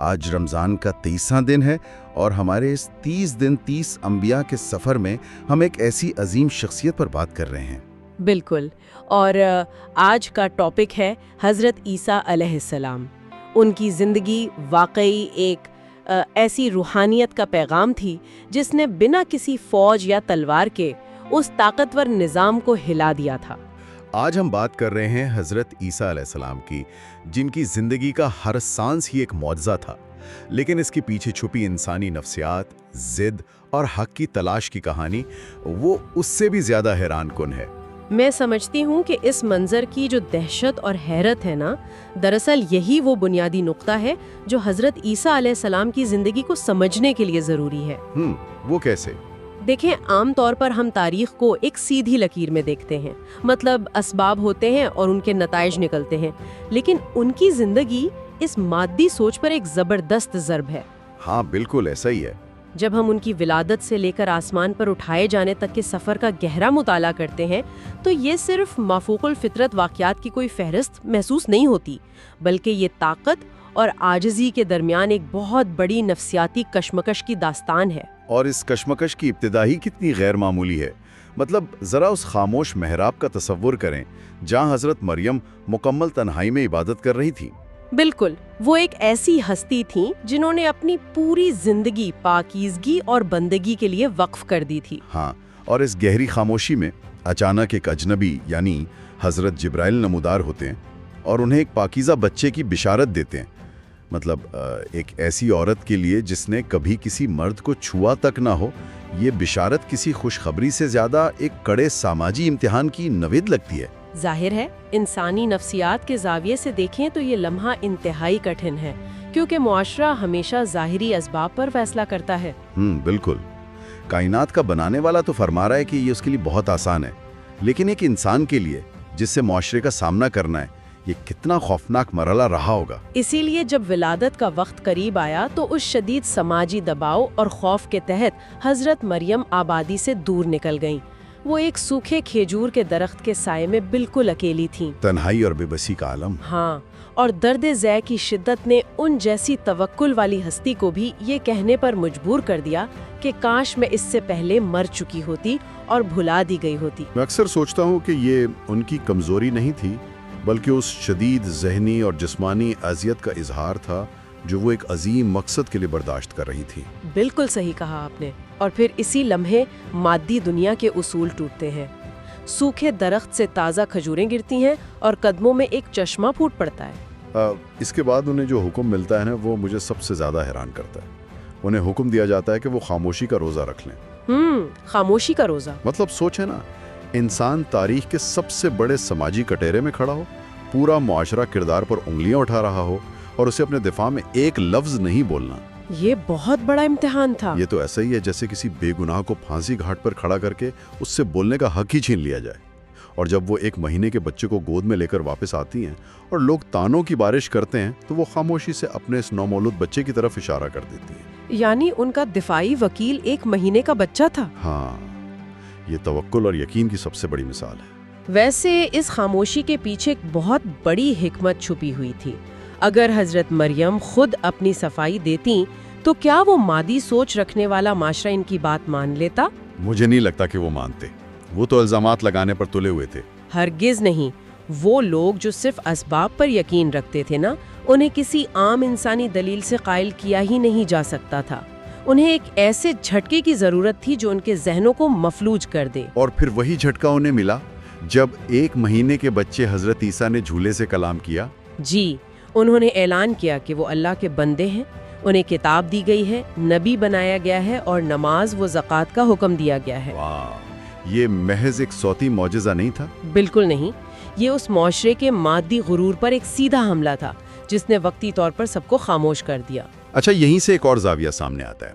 آج رمضان کا 23واں دن ہے اور ہمارے اس 30 دن 30 انبیاء کے سفر میں ہم ایک ایسی عظیم شخصیت پر بات کر رہے ہیں۔ بالکل، اور آج کا ٹاپک ہے حضرت عیسیٰ علیہ السلام۔ ان کی زندگی واقعی ایک ایسی روحانیت کا پیغام تھی جس نے بنا کسی فوج یا تلوار کے اس طاقتور نظام کو ہلا دیا تھا۔ آج ہم بات کر رہے ہیں حضرت عیسیٰ علیہ السلام کی، جن کی زندگی کا ہر سانس ہی ایک معجزہ تھا، لیکن اس کے پیچھے چھپی انسانی نفسیات، ضد اور حق کی تلاش کی کہانی وہ اس سے بھی زیادہ حیران کن ہے۔ میں سمجھتی ہوں کہ اس منظر کی جو دہشت اور حیرت ہے نا، دراصل یہی وہ بنیادی نقطہ ہے جو حضرت عیسیٰ علیہ السلام کی زندگی کو سمجھنے کے لیے ضروری ہے۔ وہ کیسے؟ دیکھیں، عام طور پر ہم تاریخ کو ایک سیدھی لکیر میں دیکھتے ہیں، مطلب اسباب ہوتے ہیں اور ان کے نتائج نکلتے ہیں، لیکن ان کی زندگی اس مادی سوچ پر ایک زبردست ضرب ہے۔ ہاں بالکل ایسا ہی ہے۔ جب ہم ان کی ولادت سے لے کر آسمان پر اٹھائے جانے تک کے سفر کا گہرا مطالعہ کرتے ہیں تو یہ صرف مافوق الفطرت واقعات کی کوئی فہرست محسوس نہیں ہوتی، بلکہ یہ طاقت اور عاجزی کے درمیان ایک بہت بڑی نفسیاتی کشمکش کی داستان ہے۔ اور اس کشمکش کی ابتدا ہی کتنی غیر معمولی ہے۔ مطلب ذرا اس خاموش محراب کا تصور کریں جہاں حضرت مریم مکمل تنہائی میں عبادت کر رہی تھی۔ بالکل، وہ ایک ایسی ہستی تھیں جنہوں نے اپنی پوری زندگی پاکیزگی اور بندگی کے لیے وقف کر دی تھی۔ ہاں، اور اس گہری خاموشی میں اچانک ایک اجنبی یعنی حضرت جبرائیل نمودار ہوتے ہیں اور انہیں ایک پاکیزہ بچے کی بشارت دیتے ہیں۔ مطلب ایک ایسی عورت کے لیے جس نے کبھی کسی مرد کو چھوا تک نہ ہو، یہ بشارت کسی خوشخبری سے زیادہ ایک کڑے سماجی امتحان کی نوید لگتی ہے۔ ظاہر ہے، انسانی نفسیات کے زاویے سے دیکھیں تو یہ لمحہ انتہائی کٹھن ہے، کیونکہ معاشرہ ہمیشہ ظاہری اسباب پر فیصلہ کرتا ہے۔ بالکل، کائنات کا بنانے والا تو فرما رہا ہے کہ یہ اس کے لیے بہت آسان ہے، لیکن ایک انسان کے لیے جس سے معاشرے کا سامنا کرنا ہے، یہ کتنا خوفناک مرحلہ رہا ہوگا۔ اسی لیے جب ولادت کا وقت قریب آیا تو اس شدید سماجی دباؤ اور خوف کے تحت حضرت مریم آبادی سے دور نکل گئیں۔ وہ ایک سوکھے کھجور کے درخت کے سائے میں بالکل اکیلی تھیں۔ تنہائی اور بے بسی کا عالم۔ ہاں، اور درد ذہ کی شدت نے ان جیسی توکل والی ہستی کو بھی یہ کہنے پر مجبور کر دیا کہ کاش میں اس سے پہلے مر چکی ہوتی اور بھلا دی گئی ہوتی۔ میں اکثر سوچتا ہوں کہ یہ ان کی کمزوری نہیں تھی، بلکہ اس شدید ذہنی اور جسمانی اذیت کا اظہار تھا جو وہ ایک عظیم مقصد کے لیے برداشت کر رہی تھی۔ بالکل صحیح کہا آپ نے۔ اور پھر اسی لمحے مادی دنیا کے اصول ٹوٹتے ہیں۔ سوکھے درخت سے تازہ کھجوریں گرتی ہیں اور قدموں میں ایک چشمہ پھوٹ پڑتا ہے۔ اس کے بعد انہیں جو حکم ملتا ہے نا، وہ مجھے سب سے زیادہ حیران کرتا ہے۔ انہیں حکم دیا جاتا ہے کہ وہ خاموشی کا روزہ رکھ لیں۔ خاموشی کا روزہ، مطلب سوچیں نا، انسان تاریخ کے سب سے بڑے سماجی کٹہرے میں کھڑا ہو، پورا معاشرہ کردار پر انگلیاں اٹھا رہا ہو اور اسے اپنے دفاع میں ایک لفظ نہیں بولنا۔ یہ بہت بڑا امتحان تھا۔ یہ تو ایسا ہی ہے جیسے کسی بے گناہ کو پھانسی گھاٹ پر کھڑا کر کے اس سے بولنے کا حق ہی چھین لیا جائے۔ اور جب وہ 1 مہینے کے بچے کو گود میں لے کر واپس آتی ہیں اور لوگ تانوں کی بارش کرتے ہیں تو وہ خاموشی سے اپنے اس نومولود بچے کی طرف اشارہ کر دیتی ہیں۔ یعنی ان کا دفاعی وکیل 1 مہینے کا بچہ تھا۔ ہاں، یہ توکل اور یقین کی سب سے بڑی مثال ہے۔ ویسے اس خاموشی کے پیچھے ایک بہت بڑی حکمت چھپی ہوئی تھی۔ اگر حضرت مریم خود اپنی صفائی دیتی تو کیا وہ مادی سوچ رکھنے والا معاشرہ ان کی بات مان لیتا؟ مجھے نہیں لگتا کہ وہ مانتے۔ وہ تو الزامات لگانے پر تلے ہوئے تھے۔ ہرگز نہیں۔ وہ لوگ جو صرف اسباب پر یقین رکھتے تھے نا، انہیں کسی عام انسانی دلیل سے قائل کیا ہی نہیں جا سکتا تھا۔ انہیں ایک ایسے جھٹکے کی ضرورت تھی جو ان کے ذہنوں کو مفلوج کر دے۔ اور پھر وہی جھٹکا انہیں ملا جب 1 مہینے کے بچے حضرت عیسیٰ نے جھولے سے کلام کیا۔ جی، انہوں نے اعلان کیا کہ وہ اللہ کے بندے ہیں، انہیں کتاب دی گئی ہے، نبی بنایا گیا ہے اور نماز و زکوٰۃ کا حکم دیا گیا ہے۔ واہ، یہ محض ایک صوتی معجزہ نہیں تھا؟ بالکل نہیں، یہ اس معاشرے کے مادی غرور پر ایک سیدھا حملہ تھا جس نے وقتی طور پر سب کو خاموش کر دیا۔ اچھا، یہیں سے ایک اور زاویہ سامنے آتا ہے۔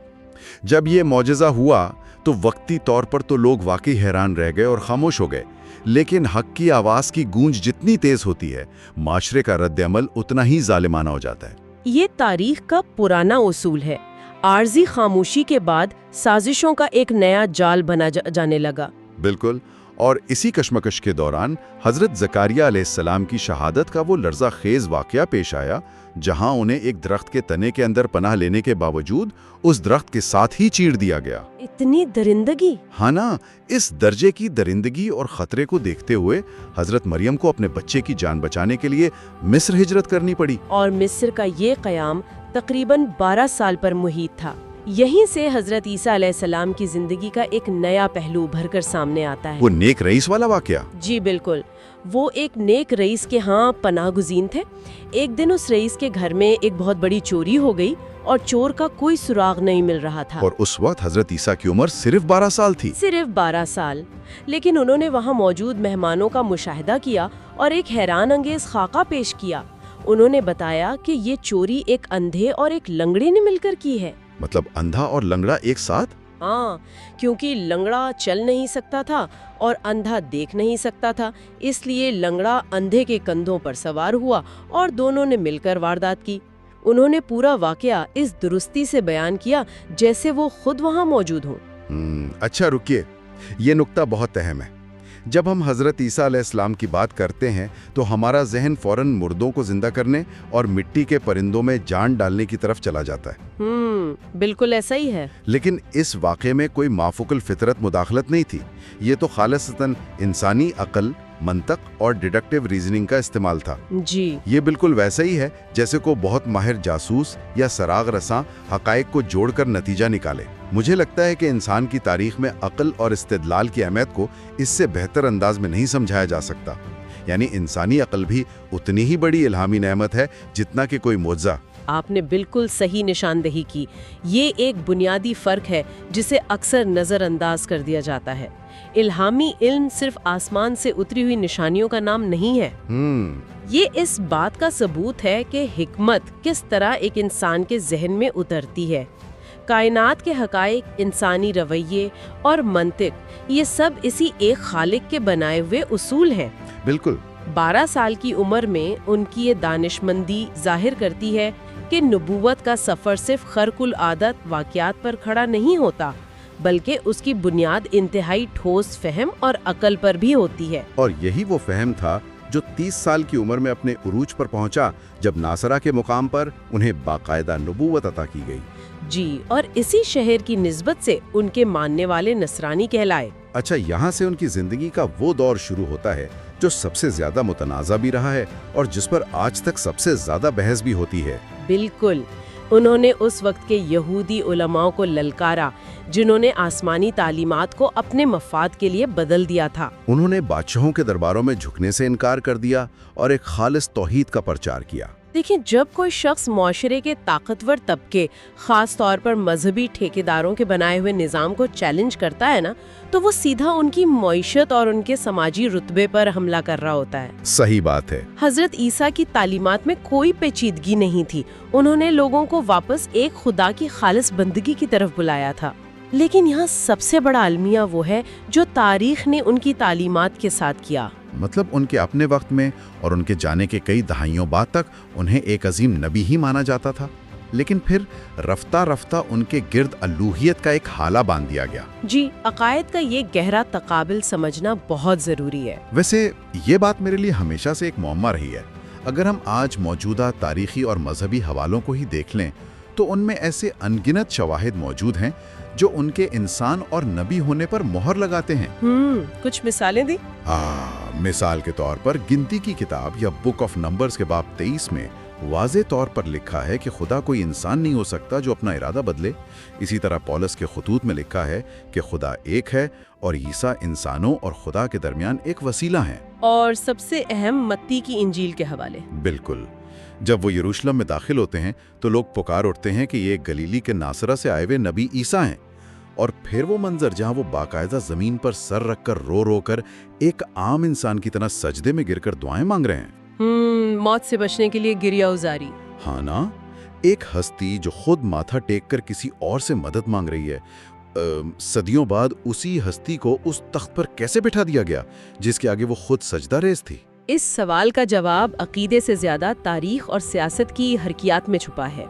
جب یہ معجزہ ہوا تو وقتی طور پر تو لوگ واقعی حیران رہ گئے اور خاموش ہو گئے، لیکن حق کی آواز کی گونج جتنی تیز ہوتی ہے، معاشرے کا رد عمل اتنا ہی ظالمانہ ہو جاتا ہے۔ یہ تاریخ کا پرانا اصول ہے۔ عارضی خاموشی کے بعد سازشوں کا ایک نیا جال بنا جانے لگا۔ بالکل، اور اسی کشمکش کے دوران حضرت زکریا علیہ السلام کی شہادت کا وہ لرزہ خیز واقعہ پیش آیا، جہاں انہیں ایک درخت کے تنے کے اندر پناہ لینے کے باوجود اس درخت کے ساتھ ہی چیر دیا گیا۔ اتنی درندگی! ہاں نا، اس درجے کی درندگی اور خطرے کو دیکھتے ہوئے حضرت مریم کو اپنے بچے کی جان بچانے کے لیے مصر ہجرت کرنی پڑی۔ اور مصر کا یہ قیام تقریباً 12 سال پر محیط تھا۔ یہیں سے حضرت عیسیٰ علیہ السلام کی زندگی کا ایک نیا پہلو ابھر کر سامنے آتا ہے۔ وہ نیک رئیس والا واقعہ؟ جی بالکل، وہ ایک نیک رئیس کے ہاں پناہ گزین تھے۔ ایک دن اس رئیس کے گھر میں ایک بہت بڑی چوری ہو گئی اور چور کا کوئی سراغ نہیں مل رہا تھا۔ اور اس وقت حضرت عیسیٰ کی عمر صرف 12 سال تھی۔ صرف 12 سال، لیکن انہوں نے وہاں موجود مہمانوں کا مشاہدہ کیا اور ایک حیران انگیز خاکہ پیش کیا۔ انہوں نے بتایا کہ یہ چوری ایک اندھے اور ایک لنگڑے نے مل کر کی ہے۔ مطلب اندھا اور لنگڑا ایک ساتھ؟ ہاں، کیونکہ لنگڑا چل نہیں سکتا تھا اور اندھا دیکھ نہیں سکتا تھا، اس لیے لنگڑا اندھے کے کندھوں پر سوار ہوا اور دونوں نے مل کر واردات کی۔ انہوں نے پورا واقعہ اس درستی سے بیان کیا جیسے وہ خود وہاں موجود ہوں۔ اچھا رکیے، یہ نقطہ بہت اہم ہے۔ جب ہم حضرت عیسیٰ علیہ السلام کی بات کرتے ہیں تو ہمارا ذہن فوراً مردوں کو زندہ کرنے اور مٹی کے پرندوں میں جان ڈالنے کی طرف چلا جاتا ہے۔ بالکل ایسا ہی ہے۔ لیکن اس واقعے میں کوئی مافوق الفطرت مداخلت نہیں تھی، یہ تو خالصتاً انسانی عقل، منطق اور ڈیڈکٹیو ریزننگ کا استعمال تھا۔ جی، یہ بالکل ویسا ہی ہے جیسے کو بہت ماہر جاسوس یا سراغ رساں حقائق کو جوڑ کر نتیجہ نکالے۔ مجھے لگتا ہے کہ انسان کی تاریخ میں عقل اور استدلال کی اہمیت کو اس سے بہتر انداز میں نہیں سمجھایا جا سکتا۔ یعنی انسانی عقل بھی اتنی ہی بڑی الہامی نعمت ہے جتنا کہ کوئی معجزہ۔ آپ نے بالکل صحیح نشاندہی کی۔ یہ ایک بنیادی فرق ہے جسے اکثر نظر انداز کر دیا جاتا ہے۔ الہامی علم صرف آسمان سے اتری ہوئی نشانیوں کا نام نہیں ہے۔ یہ اس بات کا ثبوت ہے کہ حکمت کس طرح ایک انسان کے ذہن میں اترتی ہے۔ کائنات کے حقائق، انسانی رویے اور منطق، یہ سب اسی ایک خالق کے بنائے ہوئے اصول ہیں۔ بالکل۔ 12 سال کی عمر میں ان کی یہ دانشمندی ظاہر کرتی ہے کہ نبوت کا سفر صرف خرق العادت واقعات پر کھڑا نہیں ہوتا، بلکہ اس کی بنیاد انتہائی ٹھوس فہم اور عقل پر بھی ہوتی ہے۔ اور یہی وہ فہم تھا جو 30 سال کی عمر میں اپنے عروج پر پہنچا جب ناصرہ کے مقام پر انہیں باقاعدہ نبوت عطا کی گئی۔ جی، اور اسی شہر کی نسبت سے ان کے ماننے والے نصرانی کہلائے۔ اچھا، یہاں سے ان کی زندگی کا وہ دور شروع ہوتا ہے جو سب سے زیادہ متنازع بھی رہا ہے اور جس پر آج تک سب سے زیادہ بحث بھی ہوتی ہے۔ بالکل، انہوں نے اس وقت کے یہودی علماء کو للکارا جنہوں نے آسمانی تعلیمات کو اپنے مفاد کے لیے بدل دیا تھا۔ انہوں نے بادشاہوں کے درباروں میں جھکنے سے انکار کر دیا اور ایک خالص توحید کا پرچار کیا۔ دیکھیں، جب کوئی شخص معاشرے کے طاقتور طبقے، خاص طور پر مذہبی ٹھیکیداروں کے بنائے ہوئے نظام کو چیلنج کرتا ہے نا، تو وہ سیدھا ان کی معیشت اور ان کے سماجی رتبے پر حملہ کر رہا ہوتا ہے۔ صحیح بات ہے۔ حضرت عیسیٰ کی تعلیمات میں کوئی پیچیدگی نہیں تھی۔ انہوں نے لوگوں کو واپس ایک خدا کی خالص بندگی کی طرف بلایا تھا۔ لیکن یہاں سب سے بڑا المیہ وہ ہے جو تاریخ نے ان کی تعلیمات کے ساتھ کیا۔ مطلب ان کے اپنے وقت میں اور ان کے جانے کے کئی دہائیوں بعد تک انہیں ایک عظیم نبی ہی مانا جاتا تھا، لیکن پھر رفتہ رفتہ ان کے گرد الوہیت کا ایک حالہ باندھ دیا گیا۔ جی، عقائد کا یہ گہرا تقابل سمجھنا بہت ضروری ہے۔ ویسے یہ بات میرے لیے ہمیشہ سے ایک معمہ رہی ہے۔ اگر ہم آج موجودہ تاریخی اور مذہبی حوالوں کو ہی دیکھ لیں تو ان میں ایسے انگنت شواہد موجود ہیں جو ان کے انسان اور نبی ہونے پر مہر لگاتے ہیں۔ کچھ مثالیں دی؟ مثال کے طور پر گنتی کی کتاب یا بک آف نمبرز کے باب 23 میں واضح طور پر لکھا ہے کہ خدا کوئی انسان نہیں ہو سکتا جو اپنا ارادہ بدلے۔ اسی طرح پولس کے خطوط میں لکھا ہے کہ خدا ایک ہے اور عیسیٰ انسانوں اور خدا کے درمیان ایک وسیلہ ہیں۔ اور سب سے اہم متی کی انجیل کے حوالے۔ بالکل، جب وہ یروشلم میں داخل ہوتے ہیں تو لوگ پکار اٹھتے ہیں کہ یہ گلیلی کے ناصرہ سے آئے ہوئے نبی عیسیٰ ہیں، اور پھر وہ منظر جہاں وہ باقاعدہ زمین پر سر رکھ کر رو رو کر ایک عام انسان کی طرح سجدے میں گر کر دعائیں مانگ رہے ہیں۔ موت سے بچنے کے لیے گریہ ازاری۔ ہاں نا، ایک ہستی جو خود ماتھا ٹیک کر کسی اور سے مدد مانگ رہی ہے۔ صدیوں بعد اسی ہستی کو اس تخت پر کیسے بٹھا دیا گیا جس کے آگے وہ خود سجدہ ریز تھی؟ اس سوال کا جواب عقیدے سے زیادہ تاریخ اور سیاست کی حرکیات میں چھپا ہے۔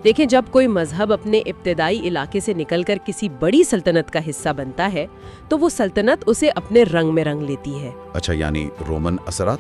دیکھیں جب کوئی مذہب اپنے ابتدائی علاقے سے نکل کر کسی بڑی سلطنت کا حصہ بنتا ہے تو وہ سلطنت اسے اپنے رنگ میں رنگ لیتی ہے۔ اچھا، یعنی رومن اثرات؟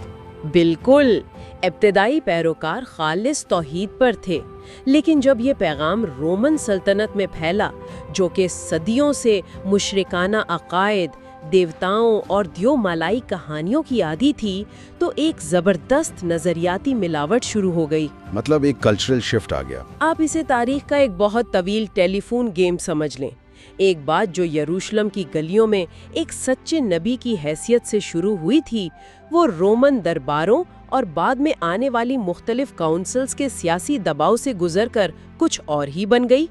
بالکل، ابتدائی پیروکار خالص توحید پر تھے، لیکن جب یہ پیغام رومن سلطنت میں پھیلا جو کہ صدیوں سے مشرکانہ عقائد، دیوتاؤں اور دیو مالائی کہانیوں کی عادی تھی، تو ایک زبردست نظریاتی ملاوٹ شروع ہو گئی۔ مطلب ایک کلچرل شفٹ آ گیا۔ آپ اسے تاریخ کا ایک بہت طویل ٹیلی فون گیم سمجھ لیں۔ ایک بات جو یروشلم کی گلیوں میں ایک سچے نبی کی حیثیت سے شروع ہوئی تھی، وہ رومن درباروں اور بعد میں آنے والی مختلف کاؤنسلز کے سیاسی دباؤ سے گزر کر کچھ اور ہی بن گئی۔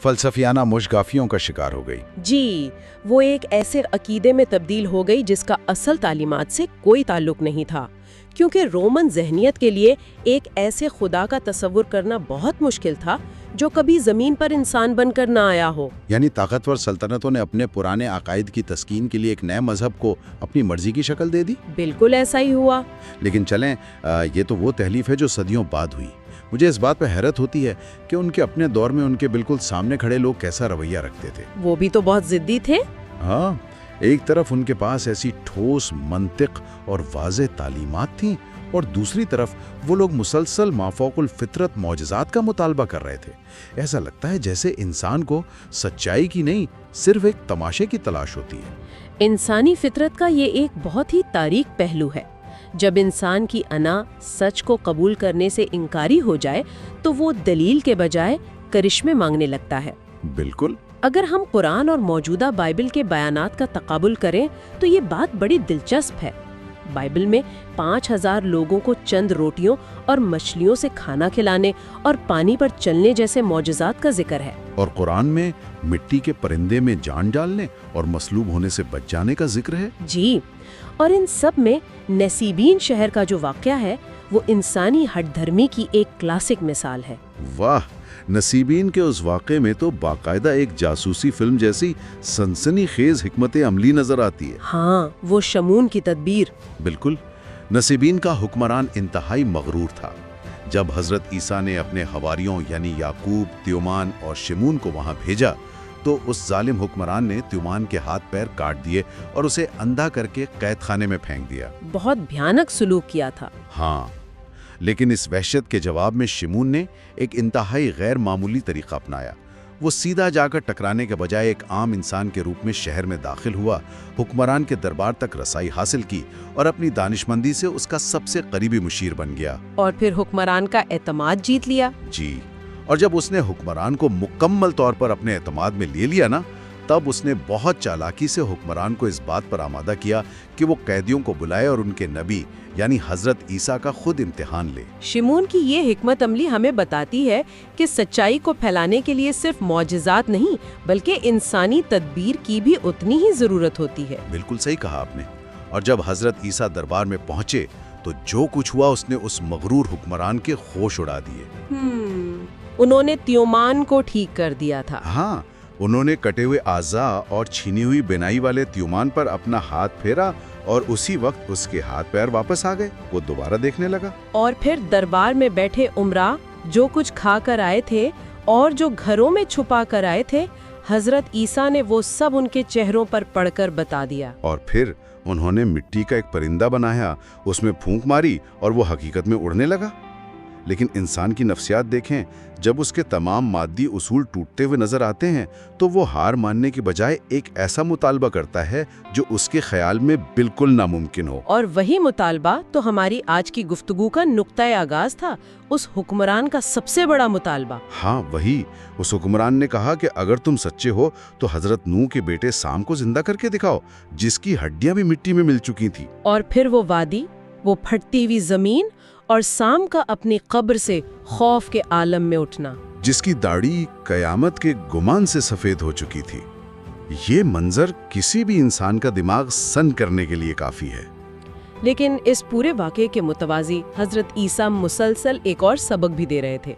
فلسفیانہ مشگافیوں کا شکار ہو گئی۔ جی، وہ ایک ایسے عقیدے میں تبدیل ہو گئی جس کا اصل تعلیمات سے کوئی تعلق نہیں تھا، کیونکہ رومن ذہنیت کے لیے ایک ایسے خدا کا تصور کرنا بہت مشکل تھا جو کبھی زمین پر انسان بن کر نہ آیا ہو۔ یعنی طاقتور سلطنتوں نے اپنے پرانے عقائد کی تسکین کے لیے ایک نئے مذہب کو اپنی مرضی کی شکل دے دی۔ بالکل ایسا ہی ہوا۔ لیکن چلیں، یہ تو وہ تحلیف ہے جو صدیوں بعد ہوئی۔ مجھے اس بات پہ حیرت ہوتی ہے کہ ان کے اپنے دور میں ان کے بالکل سامنے کھڑے لوگ کیسا رویہ رکھتے تھے۔ وہ بھی تو بہت ضدی تھے۔ ہاں، ایک طرف ان کے پاس ایسی ٹھوس منطق اور واضح تعلیمات تھیں، اور دوسری طرف وہ لوگ مسلسل مافوق الفطرت معجزات کا مطالبہ کر رہے تھے۔ ایسا لگتا ہے جیسے انسان کو سچائی کی نہیں، صرف ایک تماشے کی تلاش ہوتی ہے۔ انسانی فطرت کا یہ ایک بہت ہی تاریک پہلو ہے۔ جب انسان کی انا سچ کو قبول کرنے سے انکاری ہو جائے تو وہ دلیل کے بجائے کرشمے مانگنے لگتا ہے۔ بالکل۔ اگر ہم قرآن اور موجودہ بائبل کے بیانات کا تقابل کریں تو یہ بات بڑی دلچسپ ہے۔ بائبل میں 5000 لوگوں کو چند روٹیوں اور مچھلیوں سے کھانا کھلانے اور پانی پر چلنے جیسے معجزات کا ذکر ہے، اور قرآن میں مٹی کے پرندے میں جان ڈالنے اور مصلوب ہونے سے بچ جانے کا ذکر ہے۔ جی، اور ان سب میں نسیبین شہر کا جو واقعہ ہے وہ انسانی ہٹ دھرمی کی ایک کلاسک مثال ہے۔ واہ، نسیبین کے اس واقعے میں تو باقاعدہ ایک جاسوسی فلم جیسی سنسنی خیز حکمت عملی نظر آتی ہے۔ ہاں، وہ شمون کی تدبیر۔ بالکل۔ نسیبین کا حکمران انتہائی مغرور تھا۔ جب حضرت عیسیٰ نے اپنے حواریوں یعنی یعقوب، تیومان اور شمون کو وہاں بھیجا تو اس ظالم حکمران نے تیومان کے ہاتھ پیر کاٹ دیے اور اسے اندھا کر کے قید خانے میں پھینک دیا۔ بہت بھیانک سلوک کیا تھا۔ ہاں، لیکن اس وحشت کے جواب میں شمون نے ایک انتہائی غیر معمولی طریقہ اپنایا۔ وہ سیدھا جا کر ٹکرانے کے بجائے ایک عام انسان کے روپ میں شہر میں داخل ہوا، حکمران کے دربار تک رسائی حاصل کی اور اپنی دانشمندی سے اس کا سب سے قریبی مشیر بن گیا۔ اور پھر حکمران کا اعتماد جیت لیا۔ جی، اور جب اس نے حکمران کو مکمل طور پر اپنے اعتماد میں لے لیا نا، تب اس نے بہت چالاکی سے حکمران کو اس بات پر آمادہ کیا کہ وہ قیدیوں کو بلائے اور ان کے نبی یعنی حضرت عیسیٰ کا خود امتحان لے۔ شمون کی یہ حکمت عملی ہمیں بتاتی ہے کہ سچائی کو پھیلانے کے لیے صرف معجزات نہیں بلکہ انسانی تدبیر کی بھی اتنی ہی ضرورت ہوتی ہے۔ بالکل صحیح کہا آپ نے۔ اور جب حضرت عیسیٰ دربار میں پہنچے تو جو کچھ ہوا اس نے اس مغرور حکمران کے ہوش اڑا دیے۔ انہوں نے تیومان کو ٹھیک کر دیا تھا۔ ہاں، انہوں نے کٹے ہوئے اعضاء اور چھینی ہوئی بینائی والے تیومان پر اپنا ہاتھ پھیرا اور اسی وقت اس کے ہاتھ پیر واپس آ گئے۔ وہ دوبارہ دیکھنے لگا۔ اور پھر دربار میں بیٹھے عمرا جو کچھ کھا کر آئے تھے اور جو گھروں میں چھپا کر آئے تھے، حضرت عیسیٰ نے وہ سب ان کے چہروں پر پڑھ کر بتا دیا۔ اور پھر انہوں نے مٹی کا ایک پرندہ بنایا، اس میں پھونک ماری اور وہ حقیقت میں اڑنے لگا۔ لیکن انسان کی نفسیات دیکھیں، جب اس کے تمام مادی اصول ٹوٹتے ہوئے نظر آتے ہیں تو وہ ہار ماننے کی بجائے ایک ایسا مطالبہ کرتا ہے جو اس کے خیال میں بالکل ناممکن ہو۔ اور وہی مطالبہ تو ہماری آج کی گفتگو کا نقطۂ آغاز تھا، اس حکمران کا سب سے بڑا مطالبہ۔ ہاں، وہی۔ اس حکمران نے کہا کہ اگر تم سچے ہو تو حضرت نوح کے بیٹے سام کو زندہ کر کے دکھاؤ، جس کی ہڈیاں بھی مٹی میں مل چکی تھی۔ اور پھر وہ وادی، وہ پھٹتی ہوئی زمین اور سام کا اپنی قبر سے خوف کے عالم میں اٹھنا، جس کی داڑھی قیامت کے گمان سے سفید ہو چکی تھی۔ یہ منظر کسی بھی انسان کا دماغ سن کرنے کے لیے کافی ہے۔ لیکن اس پورے واقعے کے متوازی حضرت عیسیٰ مسلسل ایک اور سبق بھی دے رہے تھے۔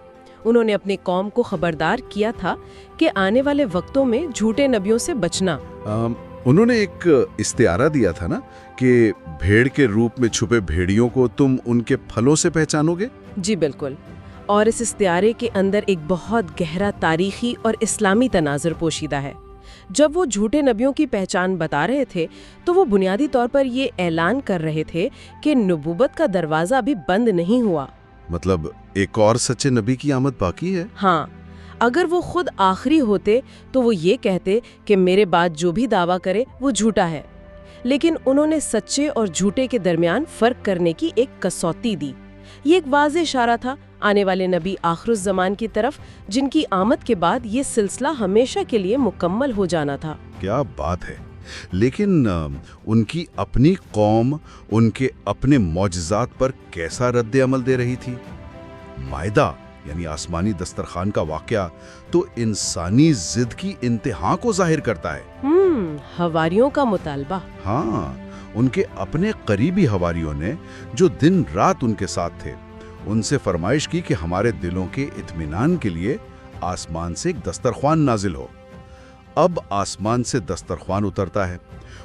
انہوں نے اپنی قوم کو خبردار کیا تھا کہ آنے والے وقتوں میں جھوٹے نبیوں سے بچنا۔ انہوں نے ایک استعارہ دیا تھا نا کہ بھیڑ کے روپ میں چھپے بھیڑیوں کو تم ان کے پھلوں سے پہچانو گے۔ جی بالکل، اور اس استعارے کے اندر ایک بہت گہرا تاریخی اور اسلامی تناظر پوشیدہ ہے۔ جب وہ جھوٹے نبیوں کی پہچان بتا رہے تھے تو وہ بنیادی طور پر یہ اعلان کر رہے تھے کہ نبوت کا دروازہ ابھی بند نہیں ہوا۔ مطلب ایک اور سچے نبی کی آمد باقی ہے؟ ہاں، اگر وہ خود آخری ہوتے تو وہ یہ کہتے کہ میرے بعد جو بھی دعویٰ کرے وہ جھوٹا ہے، لیکن انہوں نے سچے اور جھوٹے کے درمیان فرق کرنے کی ایک کسوٹی دی۔ یہ ایک واضح اشارہ تھا آنے والے نبی آخر الزمان کی طرف، جن کی آمد کے بعد یہ سلسلہ ہمیشہ کے لیے مکمل ہو جانا تھا۔ کیا بات ہے! لیکن ان کی اپنی قوم ان کے اپنے معجزات پر کیسا رد عمل دے رہی تھی؟ مائدہ یعنی آسمانی دسترخوان کا واقعہ تو انسانی ضد کی انتہا کو ظاہر کرتا ہے۔ حواریوں کا مطالبہ۔ ہاں، ان کے اپنے قریبی حواریوں نے جو دن رات ان کے ساتھ تھے، ان سے فرمائش کی کہ ہمارے دلوں کے اطمینان کے لیے آسمان سے ایک دسترخوان نازل ہو۔ اب آسمان سے دسترخوان اترتا ہے،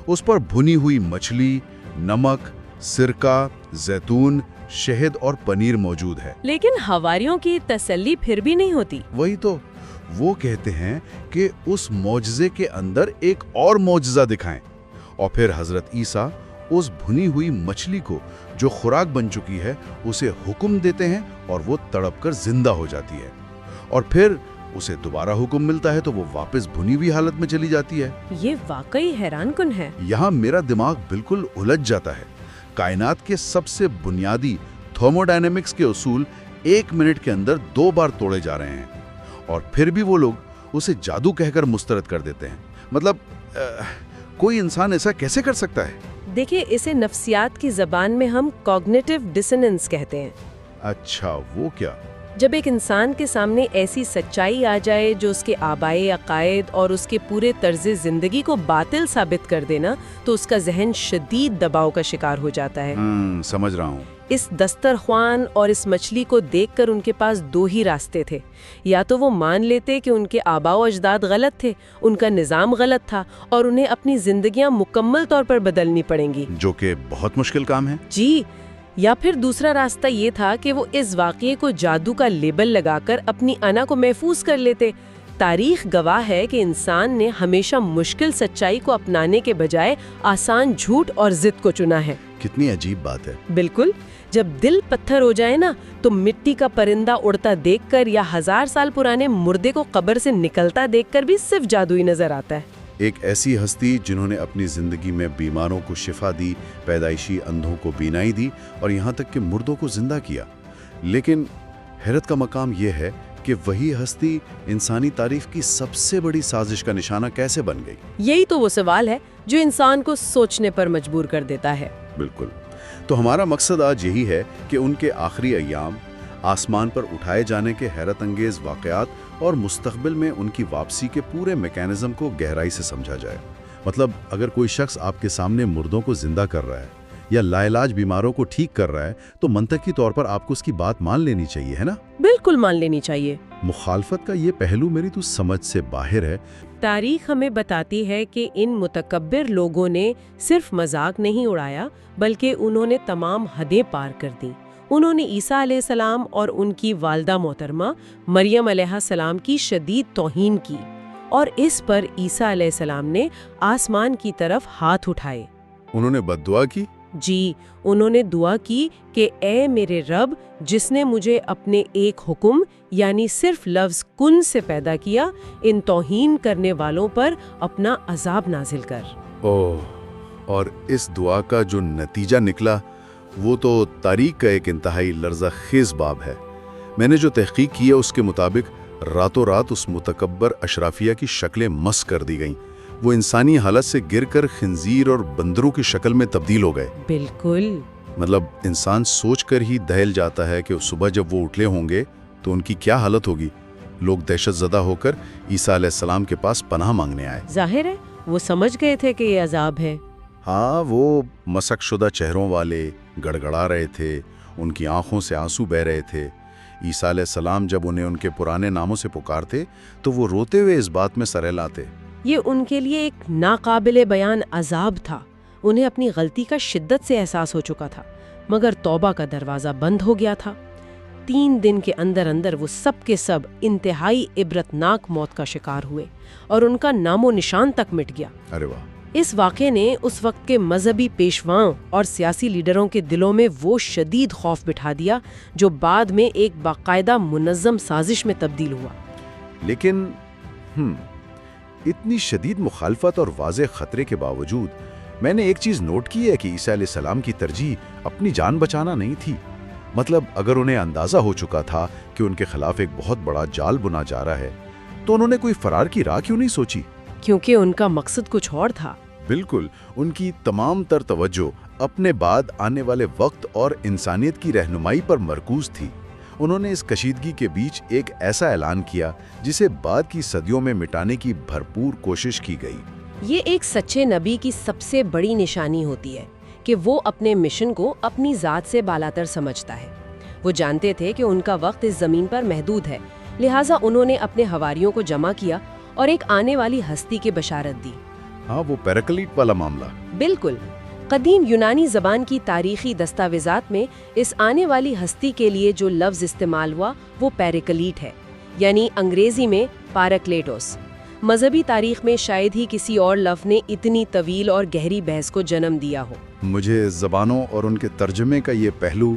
اس پر بھنی ہوئی مچھلی، نمک، سرکہ، زیتون، شہد اور پنیر موجود ہے۔ لیکن حواریوں کی تسلی پھر بھی نہیں ہوتی۔ وہی تو، وہ کہتے ہیں کہ اس معجزے کے اندر ایک اور معجزہ دکھائیں، اور پھر حضرت عیسیٰ اس بھنی ہوئی مچھلی کو جو خوراک بن چکی ہے اسے حکم دیتے ہیں اور وہ تڑپ کر زندہ ہو جاتی ہے، اور پھر اسے دوبارہ حکم ملتا ہے تو وہ واپس بھنی ہوئی حالت میں چلی جاتی ہے۔ یہ واقعی حیران کن ہے۔ یہاں میرا دماغ بالکل الجھ جاتا ہے۔ کائنات کے سب سے بنیادی تھرموڈائنمکس کے اصول 1 منٹ کے اندر 2 بار توڑے جا رہے ہیں، اور پھر بھی وہ لوگ اسے جادو کہہ کر مسترد کر دیتے ہیں۔ مطلب کوئی انسان ایسا کیسے کر سکتا ہے؟ دیکھیں، اسے نفسیات کی زبان میں ہم کوگنیٹو ڈسننس کہتے ہیں۔ اچھا، وہ کیا؟ جب ایک انسان کے سامنے ایسی سچائی آ جائے جو اس کے آبائے عقائد اور اس کے پورے طرز زندگی کو باطل ثابت کر دینا، تو اس کا ذہن شدید دباؤ کا شکار ہو جاتا ہے۔ سمجھ رہا ہوں۔ اس دسترخوان اور اس مچھلی کو دیکھ کر ان کے پاس 2 ہی راستے تھے۔ یا تو وہ مان لیتے کہ ان کے آباء و اجداد غلط تھے، ان کا نظام غلط تھا، اور انہیں اپنی زندگیاں مکمل طور پر بدلنی پڑیں گی، جو کہ بہت مشکل کام ہے۔ جی، یا پھر دوسرا راستہ یہ تھا کہ وہ اس واقعے کو جادو کا لیبل لگا کر اپنی انا کو محفوظ کر لیتے۔ تاریخ گواہ ہے کہ انسان نے ہمیشہ مشکل سچائی کو اپنانے کے بجائے آسان جھوٹ اور ضد کو چنا ہے۔ کتنی عجیب بات ہے۔ بالکل، جب دل پتھر ہو جائے نا، تو مٹی کا پرندہ اڑتا دیکھ کر یا 1000 سال پرانے مردے کو قبر سے نکلتا دیکھ کر بھی صرف جادوئی نظر آتا ہے۔ ایک ایسی ہستی جنہوں نے اپنی زندگی میں بیماروں کو شفا دی، پیدائشی اندھوں کو بینائی دی، اور یہاں تک کہ مردوں کو زندہ کیا۔ لیکن حیرت کا مقام یہ ہے کہ وہی ہستی انسانی تاریخ کی سب سے بڑی سازش کا نشانہ کیسے بن گئی؟ یہی تو وہ سوال ہے جو انسان کو سوچنے پر مجبور کر دیتا ہے۔ بالکل۔ تو ہمارا مقصد آج یہی ہے کہ ان کے آخری ایام، آسمان پر اٹھائے جانے کے حیرت انگیز واقعات اور مستقبل میں ان کی واپسی کے پورے میکانزم کو گہرائی سے سمجھا جائے۔ مطلب اگر کوئی شخص آپ کے سامنے مردوں کو زندہ کر رہا ہے یا لا علاج بیماروں کو ٹھیک کر رہا ہے تو منطقی طور پر آپ کو اس کی بات مان لینی چاہیے، ہے نا؟ بالکل مان لینی چاہیے۔ مخالفت کا یہ پہلو میری تو سمجھ سے باہر ہے۔ تاریخ ہمیں بتاتی ہے کہ ان متکبر لوگوں نے صرف مذاق نہیں اڑایا، بلکہ انہوں نے تمام حدیں پار کر دیں۔ انہوں نے عیسیٰ علیہ السلام اور ان کی والدہ محترمہ مریم علیہ السلام کی شدید توہین کی، اور اس پر عیسیٰ علیہ السلام نے آسمان کی طرف ہاتھ اٹھائے۔ انہوں نے بد دعا کی؟ جی، انہوں نے دعا کی کہ اے میرے رب، جس نے مجھے اپنے ایک حکم یعنی صرف لفظ کن سے پیدا کیا، ان توہین کرنے والوں پر اپنا عذاب نازل کر۔ اوہ، اور اس دعا کا جو نتیجہ نکلا وہ تو تاریخ کا ایک انتہائی لرزہ خیز باب ہے۔ میں نے جو تحقیق کی ہے اس کے مطابق راتوں رات اس متکبر اشرافیہ کی شکلیں مس کر دی گئیں۔ وہ انسانی حالت سے گر کر خنزیر اور بندروں کی شکل میں تبدیل ہو گئے۔ بالکل۔ مطلب انسان سوچ کر ہی دہل جاتا ہے کہ صبح جب وہ اٹھے ہوں گے تو ان کی کیا حالت ہوگی۔ لوگ دہشت زدہ ہو کر عیسیٰ علیہ السلام کے پاس پناہ مانگنے آئے۔ ظاہر ہے وہ سمجھ گئے تھے کہ یہ عذاب ہے۔ ہاں، وہ مسخ شدہ چہروں والے گڑ گڑا رہے تھے، ان کی آنکھوں سے آنسو بہہ رہے تھے۔ عیسیٰ علیہ السلام جب انہیں ان کے پرانے ناموں سے پکارتے تو وہ روتے ہوئے اس بات میں سر ہلاتے۔ یہ ان کے لیے ایک ناقابل بیان عذاب تھا۔ انہیں اپنی غلطی کا شدت سے احساس ہو چکا تھا، مگر توبہ کا دروازہ بند ہو گیا تھا۔ 3 دن کے اندر اندر وہ سب کے سب انتہائی عبرتناک موت کا شکار ہوئے اور ان کا نام و نشان تک مٹ گیا۔ ارے واہ! اس واقعے نے اس وقت کے مذہبی پیشواؤں اور سیاسی لیڈروں کے دلوں میں وہ شدید خوف بٹھا دیا جو بعد میں ایک باقاعدہ منظم سازش میں تبدیل ہوا۔ لیکن اتنی شدید مخالفت اور واضح خطرے کے باوجود میں نے ایک چیز نوٹ کی ہے کہ عیسیٰ علیہ السلام کی ترجیح اپنی جان بچانا نہیں تھی۔ مطلب اگر انہیں اندازہ ہو چکا تھا کہ ان کے خلاف ایک بہت بڑا جال بنا جا رہا ہے تو انہوں نے کوئی فرار کی راہ کیوں نہیں سوچی؟ کیونکہ ان کا مقصد کچھ اور تھا۔ بالکل، ان کی تمام تر توجہ اپنے بعد آنے والے وقت اور انسانیت کی رہنمائی پر مرکوز تھی۔ انہوں نے اس کشیدگی کے بیچ ایک ایسا اعلان کیا جسے بعد کی صدیوں میں مٹانے کی بھرپور کوشش کی گئی۔ یہ ایک سچے نبی کی سب سے بڑی نشانی ہوتی ہے کہ وہ اپنے مشن کو اپنی ذات سے بالاتر سمجھتا ہے۔ وہ جانتے تھے کہ ان کا وقت اس زمین پر محدود ہے، لہٰذا انہوں نے اپنے حواریوں کو جمع کیا اور ایک آنے والی ہستی کی بشارت دی۔ ہاں، وہ پیراکلیٹ والا معاملہ۔ بالکل۔ قدیم یونانی زبان کی تاریخی دستاویزات میں اس آنے والی ہستی کے لیے جو لفظ استعمال ہوا وہ پیراکلیٹ ہے، یعنی انگریزی میں پیراکلیٹوس۔ مذہبی تاریخ میں شاید ہی کسی اور لفظ نے اتنی طویل اور گہری بحث کو جنم دیا ہو۔ مجھے زبانوں اور ان کے ترجمے کا یہ پہلو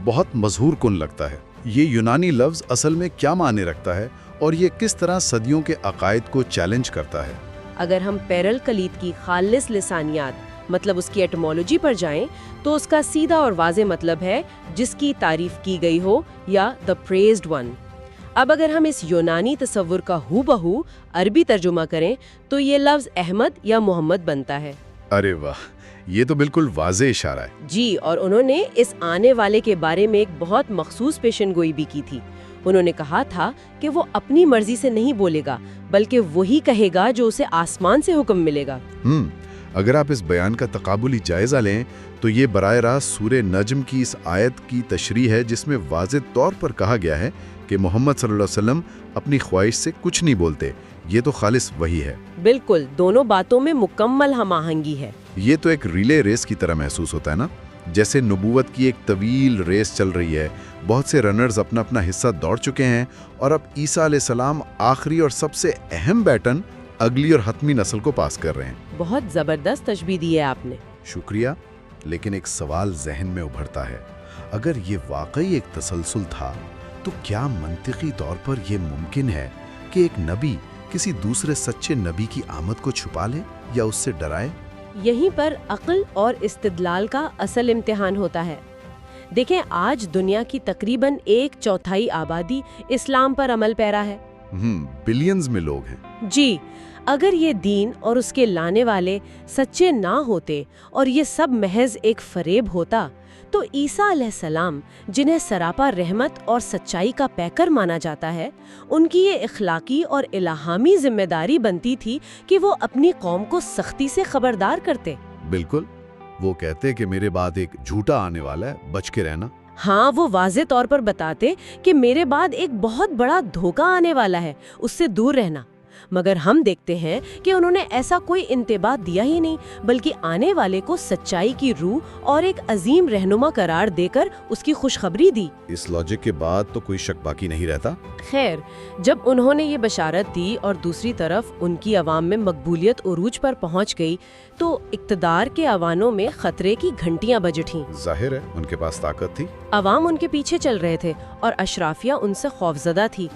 بہت مظہور کن لگتا ہے۔ یہ یونانی لفظ اصل میں کیا معنی رکھتا ہے اور یہ کس طرح صدیوں کے عقائد کو چیلنج کرتا ہے؟ اگر ہم پیراکلیٹ کی خالص لسانیات مطلب اس کی ایٹمولوجی پر جائیں تو اس کا سیدھا اور واضح مطلب ہے جس کی تعریف کی گئی ہو یا the praised one۔ اب اگر ہم اس یونانی تصور کا ہو بہو عربی ترجمہ کریں تو یہ لفظ احمد یا محمد بنتا ہے۔ ارے واہ، یہ تو بالکل واضح اشارہ ہے۔ جی، اور انہوں نے اس آنے والے کے بارے میں ایک بہت مخصوص پیشن گوئی بھی کی تھی۔ انہوں نے کہا تھا کہ وہ اپنی مرضی سے نہیں بولے گا بلکہ وہی کہے گا جو اسے آسمان سے حکم ملے گا۔ اگر آپ اس بیان کا تقابلی جائزہ لیں تو یہ براہ راست سورہ نجم کی اس آیت کی تشریح ہے جس میں واضح طور پر کہا گیا ہے کہ محمد صلی اللہ علیہ وسلم اپنی خواہش سے کچھ نہیں بولتے، یہ تو خالص وحی ہے۔ بالکل، دونوں باتوں میں مکمل ہم آہنگی ہے۔ یہ تو ایک ریلے ریس کی طرح محسوس ہوتا ہے نا، جیسے نبوت کی ایک طویل ریس چل رہی ہے، بہت سے رنرز اپنا اپنا حصہ دوڑ چکے ہیں اور اب عیسیٰ علیہ السلام آخری اور سب سے اہم بیٹن اگلی اور حتمی نسل کو پاس کر رہے ہیں۔ بہت زبردست تشبیہ دی ہے آپ نے۔ شکریہ، لیکن ایک سوال ذہن میں ابھرتا ہے، اگر یہ واقعی ایک تسلسل تھا تو کیا منطقی طور پر یہ ممکن ہے کہ ایک نبی کسی دوسرے سچے نبی کی آمد کو چھپا لے یا اس سے ڈرائے؟ یہیں پر عقل اور استدلال کا اصل امتحان ہوتا ہے۔ دیکھیں، آج دنیا کی تقریباً 1/4 آبادی اسلام پر عمل پیرا ہے۔ بلینز میں لوگ ہیں۔ جی، اگر یہ دین اور اس کے لانے والے سچے نہ ہوتے اور یہ سب محض ایک فریب ہوتا تو عیسیٰ علیہ السلام، جنہیں سراپا رحمت اور سچائی کا پیکر مانا جاتا ہے، ان کی یہ اخلاقی اور الہامی ذمہ داری بنتی تھی کہ وہ اپنی قوم کو سختی سے خبردار کرتے۔ بالکل، وہ کہتے کہ میرے بعد ایک جھوٹا آنے والا ہے، بچ کے رہنا۔ ہاں، وہ واضح طور پر بتاتے کہ میرے بعد ایک بہت بڑا دھوکہ آنے والا ہے، اس سے دور رہنا۔ مگر ہم دیکھتے ہیں کہ انہوں نے ایسا کوئی انتباہ دیا ہی نہیں، بلکہ آنے والے کو سچائی کی روح اور ایک عظیم رہنما قرار دے کر اس کی خوشخبری دی۔ اس لاجک کے بعد تو کوئی شک باقی نہیں رہتا۔ خیر، جب انہوں نے یہ بشارت دی اور دوسری طرف ان کی عوام میں مقبولیت عروج پر پہنچ گئی تو اقتدار کے ایوانوں میں خطرے کی گھنٹیاں بج اٹھیں۔ ظاہر ہے ان کے پاس طاقت تھی، عوام ان کے پیچھے چل رہے تھے اور اشرافیہ ان سے خوفزدہ تھی۔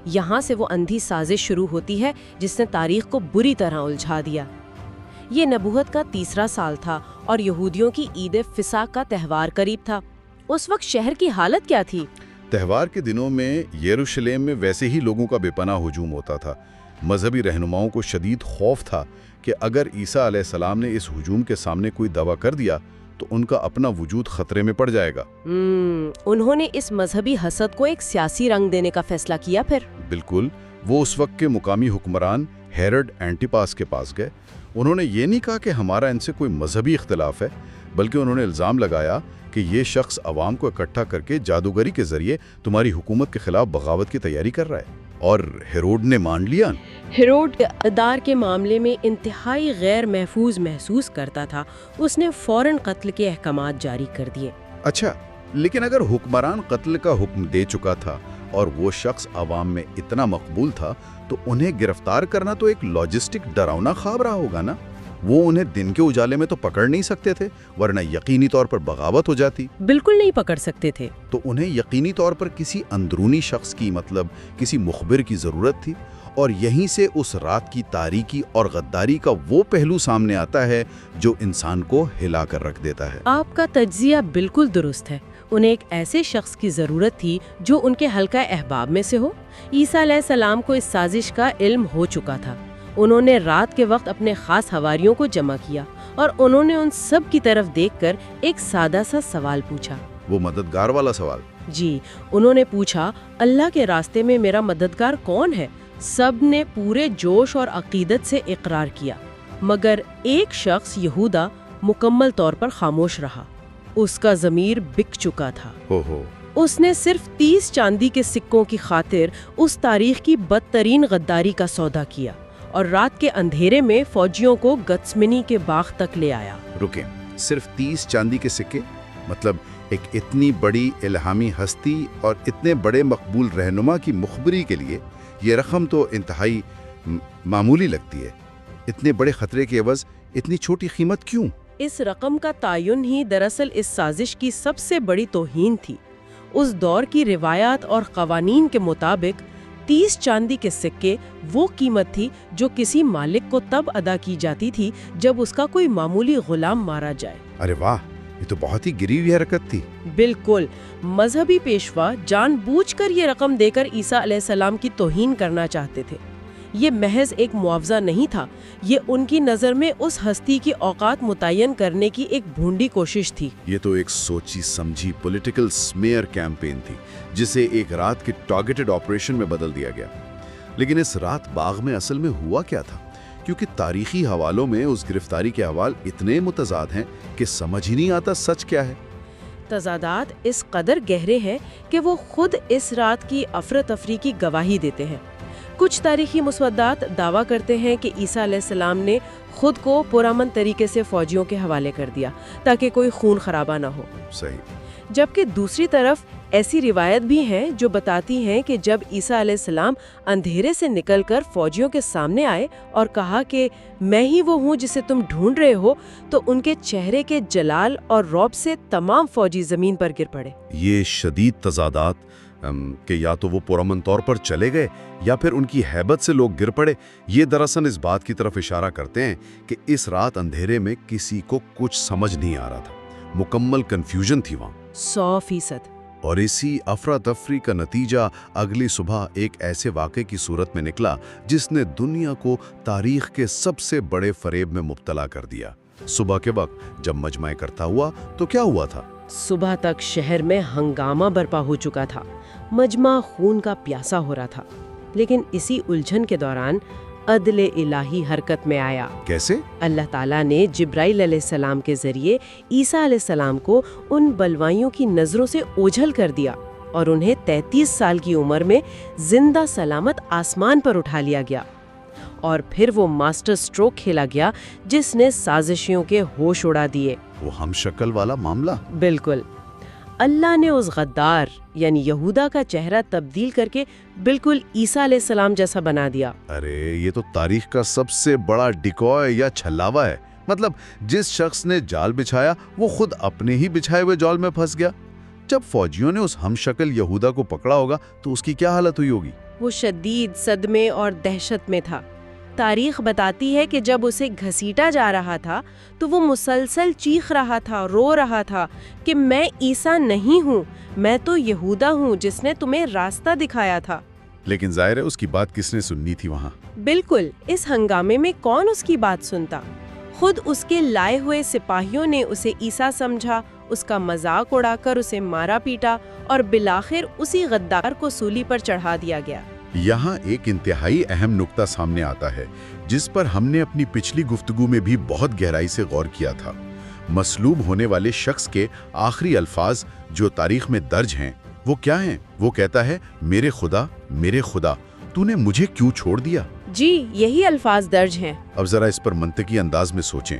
یہاں سے وہ اندھی سازش شروع ہوتی ہے جس نے تاریخ کو بری طرح الجھا دیا۔ یہ نبوت کا 3 سال تھا اور یہودیوں کی عید فصح کا تہوار قریب تھا۔ اس وقت شہر کی حالت کیا تھی؟ تہوار کے دنوں میں یروشلم میں ویسے ہی لوگوں کا بے پناہ ہجوم ہوتا تھا۔ مذہبی رہنماؤں کو شدید خوف تھا کہ اگر عیسیٰ علیہ السلام نے اس ہجوم کے سامنے کوئی دعویٰ کر دیا تو ان کا اپنا وجود خطرے میں پڑ جائے گا۔ انہوں نے اس مذہبی حسد کو ایک سیاسی رنگ دینے کا فیصلہ کیا پھر؟ بالکل، وہ اس وقت کے مقامی حکمران ہیرڈ اینٹیپاس کے پاس گئے۔ انہوں نے یہ نہیں کہا کہ ہمارا ان سے کوئی مذہبی اختلاف ہے، بلکہ انہوں نے الزام لگایا کہ یہ شخص عوام کو اکٹھا کر کے جادوگری کے ذریعے تمہاری حکومت کے خلاف بغاوت کی تیاری کر رہا ہے، اور ہیروڈ نے مان لیا۔ ہیروڈ اقتدار کے معاملے میں انتہائی غیر محفوظ محسوس کرتا تھا۔ اس نے فوراً قتل کے احکامات جاری کر دیے۔ اچھا، لیکن اگر حکمران قتل کا حکم دے چکا تھا اور وہ شخص عوام میں اتنا مقبول تھا تو انہیں گرفتار کرنا تو ایک لاجسٹک ڈراؤنا خواب رہا ہوگا نا۔ وہ انہیں دن کے اجالے میں تو پکڑ نہیں سکتے تھے، ورنہ یقینی طور پر بغاوت ہو جاتی۔ بالکل نہیں پکڑ سکتے تھے۔ تو انہیں یقینی طور پر کسی اندرونی شخص کی، مطلب کسی مخبر کی ضرورت تھی، اور یہیں سے اس رات کی تاریکی اور غداری کا وہ پہلو سامنے آتا ہے جو انسان کو ہلا کر رکھ دیتا ہے۔ آپ کا تجزیہ بالکل درست ہے۔ انہیں ایک ایسے شخص کی ضرورت تھی جو ان کے حلقہ احباب میں سے ہو۔ عیسیٰ علیہ السلام کو اس سازش کا علم ہو چکا تھا۔ انہوں نے رات کے وقت اپنے خاص حواریوں کو جمع کیا اور انہوں نے ان سب کی طرف دیکھ کر ایک سادہ سا سوال پوچھا۔ وہ مددگار والا سوال؟ جی، انہوں نے پوچھا، اللہ کے راستے میں میرا مددگار کون ہے؟ سب نے پورے جوش اور عقیدت سے اقرار کیا، مگر ایک شخص یہودا مکمل طور پر خاموش رہا۔ اس کا ضمیر بک چکا تھا۔ اس نے صرف 30 چاندی کے سکوں کی خاطر اس تاریخ کی بدترین غداری کا سودا کیا اور رات کے اندھیرے میں فوجیوں کو گتسمنی کے باغ تک لے آیا۔ رکیں، صرف 30 چاندی کے سکے؟ مطلب ایک اتنی بڑی الہامی ہستی اور اتنے بڑے مقبول رہنما کی مخبری کے لیے یہ رقم تو انتہائی معمولی لگتی ہے۔ اتنے بڑے خطرے کے عوض اتنی چھوٹی قیمت کیوں؟ اس رقم کا تعین ہی دراصل اس سازش کی سب سے بڑی توہین تھی۔ اس دور کی روایات اور قوانین کے مطابق 30 چاندی کے سکے وہ قیمت تھی جو کسی مالک کو تب ادا کی جاتی تھی جب اس کا کوئی معمولی غلام مارا جائے۔ ارے واہ، یہ تو بہت ہی گری ہوئی حرکت تھی۔ بالکل، مذہبی پیشوا جان بوجھ کر یہ رقم دے کر عیسیٰ علیہ السلام کی توہین کرنا چاہتے تھے۔ یہ محض ایک معاوضہ نہیں تھا، یہ ان کی نظر میں اس ہستی کی اوقات متعین کرنے کی ایک بھونڈی کوشش تھی۔ یہ تو ایک سوچی سمجھی پولیٹیکل سمیئر کیمپین تھی جسے ایک رات کے ٹارگیٹڈ آپریشن میں بدل دیا گیا۔ لیکن اس رات باغ میں اصل میں ہوا کیا تھا؟ کیونکہ تاریخی حوالوں میں اس گرفتاری کے حوال اتنے متضاد ہیں کہ سمجھ ہی نہیں آتا سچ کیا ہے۔ تضادات اس قدر گہرے ہیں کہ وہ خود اس رات کی افراتفری کی گواہی دیتے ہیں۔ کچھ تاریخی مسودات دعویٰ کرتے ہیں کہ عیسیٰ علیہ السلام نے خود کو پرامن طریقے سے فوجیوں کے حوالے کر دیا تاکہ کوئی خون خرابہ نہ ہو۔ صحیح۔ جبکہ دوسری طرف ایسی روایت بھی ہیں جو بتاتی ہیں کہ جب عیسیٰ علیہ السلام اندھیرے سے نکل کر فوجیوں کے سامنے آئے اور کہا کہ میں ہی وہ ہوں جسے تم ڈھونڈ رہے ہو، تو ان کے چہرے کے جلال اور رعب سے تمام فوجی زمین پر گر پڑے۔ یہ شدید تضادات کہ یا تو وہ پرامن طور پر چلے گئے یا پھر ان کی ہیبت سے لوگ گر پڑے، یہ دراصل اس بات کی طرف اشارہ کرتے ہیں کہ اس رات اندھیرے میں کسی کو کچھ سمجھ نہیں آ رہا تھا۔ مکمل کنفیوژن تھی وہاں۔ 100%۔ اور اسی افراتفری کا نتیجہ اگلی صبح ایک ایسے واقعے کی صورت میں نکلا جس نے دنیا کو تاریخ کے سب سے بڑے فریب میں مبتلا کر دیا۔ صبح کے وقت جب مجمع اکٹھا ہوا تو کیا ہوا تھا؟ صبح تک شہر میں ہنگامہ برپا ہو چکا تھا، مجمع خون کا پیاسا ہو رہا تھا۔ لیکن اسی الجھن کے دوران عدل الہی حرکت میں آیا۔ کیسے؟ اللہ تعالیٰ نے جبرائیل علیہ السلام کے ذریعے عیسیٰ علیہ السلام کو ان بلوائیوں کی نظروں سے اوجھل کر دیا اور انہیں 33 سال کی عمر میں زندہ سلامت آسمان پر اٹھا لیا گیا۔ اور پھر وہ ماسٹر سٹروک کھیلا گیا جس نے سازشیوں کے ہوش اڑا دیے۔ وہ ہم شکل والا معاملہ؟ بالکل۔ اللہ نے اس غدار یعنی یہودا کا چہرہ تبدیل کر کے بالکل عیسیٰ علیہ السلام جیسا بنا دیا۔ ارے یہ تو تاریخ کا سب سے بڑا ڈکوئے یا چھلاوا ہے۔ مطلب جس شخص نے جال بچھایا وہ خود اپنے ہی بچھائے ہوئے جال میں پھنس گیا۔ جب فوجیوں نے اس ہم شکل یہودا کو پکڑا ہوگا تو اس کی کیا حالت ہوئی ہوگی؟ وہ شدید صدمے اور دہشت میں تھا۔ تاریخ بتاتی ہے کہ جب اسے گھسیٹا جا رہا تھا تو وہ مسلسل چیخ رہا تھا، رو رہا تھا کہ میں عیسیٰ نہیں ہوں، میں تو یہودا ہوں جس نے تمہیں راستہ دکھایا تھا۔ لیکن ظاہر ہے اس کی بات کس نے سننی تھی وہاں؟ بالکل، اس ہنگامے میں کون اس کی بات سنتا؟ خود اس کے لائے ہوئے سپاہیوں نے اسے عیسیٰ سمجھا، اس کا مذاق اڑا کر اسے مارا پیٹا اور بالآخر اسی غدار کو سولی پر چڑھا دیا گیا۔ یہاں ایک انتہائی اہم نقطہ سامنے آتا ہے جس پر ہم نے اپنی پچھلی گفتگو میں بھی بہت گہرائی سے غور کیا تھا۔ مصلوب ہونے والے شخص کے آخری الفاظ جو تاریخ میں درج ہیں وہ کیا ہیں؟ وہ کہتا ہے، میرے خدا تو نے مجھے کیوں چھوڑ دیا؟ جی، یہی الفاظ درج ہیں۔ اب ذرا اس پر منطقی انداز میں سوچیں۔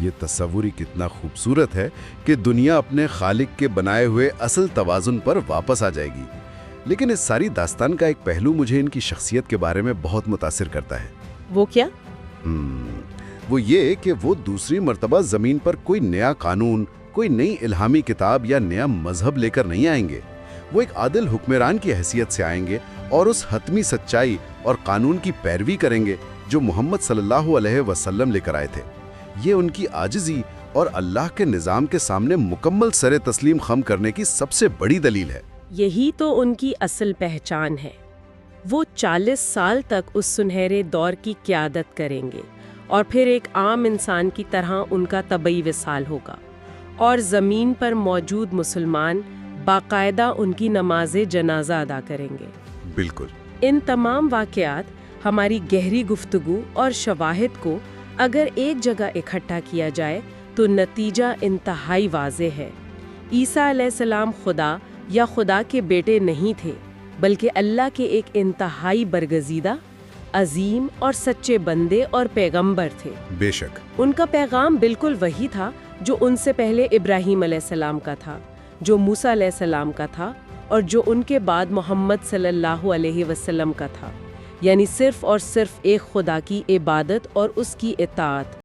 یہ تصور ہی کتنا خوبصورت ہے کہ دنیا اپنے خالق کے بنائے ہوئے اصل توازن پر واپس آ جائے گی۔ لیکن اس ساری داستان کا ایک پہلو مجھے ان کی شخصیت کے بارے میں بہت متاثر کرتا ہے۔ وہ کیا؟ وہ یہ کہ وہ دوسری مرتبہ زمین پر کوئی نیا قانون، کوئی نئی الہامی کتاب یا نیا مذہب لے کر نہیں آئیں گے۔ وہ ایک عادل حکمران کی حیثیت سے آئیں گے اور اس حتمی سچائی اور قانون کی پیروی کریں گے جو محمد صلی اللہ علیہ وسلم لے کر آئے تھے۔ یہ ان کی عاجزی اور اللہ کے نظام کے سامنے مکمل سر تسلیم خم کرنے کی سب سے بڑی دلیل ہے۔ یہی تو ان کی اصل پہچان ہے۔ وہ 40 سال تک اس سنہرے دور کی قیادت کریں گے اور پھر ایک عام انسان کی طرح ان کا طبعی وصال ہوگا، اور زمین پر موجود مسلمان باقاعدہ ان کی نماز جنازہ ادا کریں گے۔ بالکل۔ ان تمام واقعات ہماری گہری گفتگو اور شواہد کو اگر ایک جگہ اکٹھا کیا جائے تو نتیجہ انتہائی واضح ہے۔ عیسیٰ علیہ السلام خدا یا خدا کے بیٹے نہیں تھے، بلکہ اللہ کے ایک انتہائی برگزیدہ، عظیم اور سچے بندے اور پیغمبر تھے۔ بے شک۔ ان کا پیغام بالکل وہی تھا جو ان سے پہلے ابراہیم علیہ السلام کا تھا، جو موسیٰ علیہ السلام کا تھا، اور جو ان کے بعد محمد صلی اللہ علیہ وسلم کا تھا، یعنی صرف اور صرف ایک خدا کی عبادت اور اس کی اطاعت۔